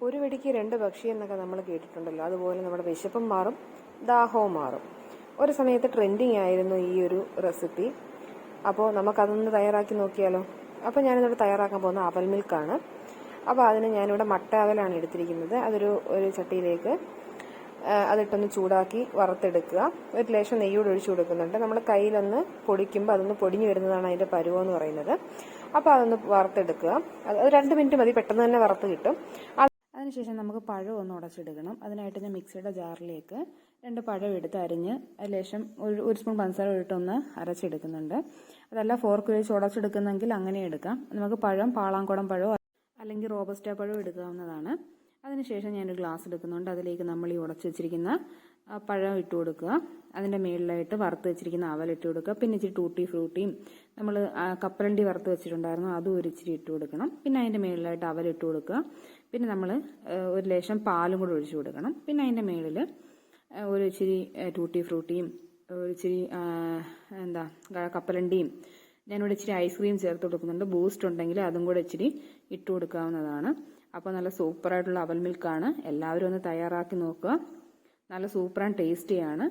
ഒരു വെടിക്ക് രണ്ട് പക്ഷി എന്നൊക്കെ നമ്മൾ കേട്ടിട്ടുണ്ടല്ലോ. അതുപോലെ നമ്മുടെ വിശപ്പും മാറും, ദാഹവും മാറും. ഒരു സമയത്ത് ട്രെൻഡിങ് ആയിരുന്നു ഈ ഒരു റെസിപ്പി. അപ്പോൾ നമുക്കതൊന്ന് തയ്യാറാക്കി നോക്കിയാലോ. അപ്പോൾ ഞാനിവിടെ തയ്യാറാക്കാൻ പോകുന്ന അവൽ മിൽക്കാണ്. അപ്പോൾ അതിന് ഞാനിവിടെ മട്ട അവലാണ് എടുത്തിരിക്കുന്നത്. ഒരു ചട്ടിയിലേക്ക് അതിട്ടൊന്ന് ചൂടാക്കി വറുത്തെടുക്കുക. ഒരു ലേശം നെയ്യോട് ഒഴിച്ചു കൊടുക്കുന്നുണ്ട്. നമ്മൾ കയ്യിലൊന്ന് പൊടിക്കുമ്പോൾ അതൊന്ന് പൊടിഞ്ഞു വരുന്നതാണ് അതിൻ്റെ പരുവം എന്ന് പറയുന്നത്. അപ്പോൾ അതൊന്ന് വറുത്തെടുക്കുക. അത് 2 മിനിറ്റ് മതി, പെട്ടെന്ന് തന്നെ വറുത്ത് കിട്ടും. അതിനുശേഷം നമുക്ക് പഴം ഒന്ന് ഉടച്ചെടുക്കണം. അതിനായിട്ട് ഞാൻ മിക്സിയുടെ ജാറിലേക്ക് 2 പഴം എടുത്ത് അരിഞ്ഞ് ലേശം ഒരു സ്പൂൺ പഞ്ചസാര ഇട്ടൊന്ന് അരച്ചെടുക്കുന്നുണ്ട്. അതല്ല ഫോർക്ക് ഉപയോഗിച്ച് ഉടച്ചെടുക്കുന്നെങ്കിൽ അങ്ങനെ എടുക്കാം. നമുക്ക് പഴം പാളാംകുടം പഴമോ അല്ലെങ്കിൽ റോബസ്റ്റ പഴം എടുക്കാവുന്നതാണ്. അതിനുശേഷം ഞാനൊരു ഗ്ലാസ് എടുക്കുന്നുണ്ട്. അതിലേക്ക് നമ്മൾ ഈ ഉടച്ച് വെച്ചിരിക്കുന്ന പഴം ഇട്ട് കൊടുക്കുക. അതിൻ്റെ മുകളിലായിട്ട് വറുത്ത് വെച്ചിരിക്കുന്ന അവൽ ഇട്ട് കൊടുക്കുക. പിന്നെ ഇച്ചിരി ടൂട്ടി ഫ്രൂട്ടിയും നമ്മൾ കപ്പലണ്ടി വറുത്ത് വെച്ചിട്ടുണ്ടായിരുന്നു, അതും ഒരു ഇച്ചിരി ഇട്ട് കൊടുക്കണം. പിന്നെ അതിൻ്റെ മുകളിലായിട്ട് അവൽ ഇട്ട് കൊടുക്കുക. പിന്നെ നമ്മൾ ഒരു ലേശം പാലും കൂടെ ഒഴിച്ചു കൊടുക്കണം. പിന്നെ അതിൻ്റെ മുകളിൽ ഒരു ഇച്ചിരി ടൂട്ടി ഫ്രൂട്ടിയും ഒരു ഇച്ചിരി കപ്പലണ്ടിയും ഞാനിവിടെ ഇച്ചിരി ഐസ്ക്രീം ചേർത്ത് കൊടുക്കുന്നുണ്ട്. ബൂസ്റ്റ് ഉണ്ടെങ്കിൽ അതും കൂടെ ഇച്ചിരി ഇട്ട് കൊടുക്കാവുന്നതാണ്. അപ്പോൾ നല്ല സൂപ്പറായിട്ടുള്ള അവൽ മിൽക്കാണ്. എല്ലാവരും ഒന്ന് തയ്യാറാക്കി നോക്കുക. നല്ല സൂപ്പർ ആൻഡ് ടേസ്റ്റിയാണ്.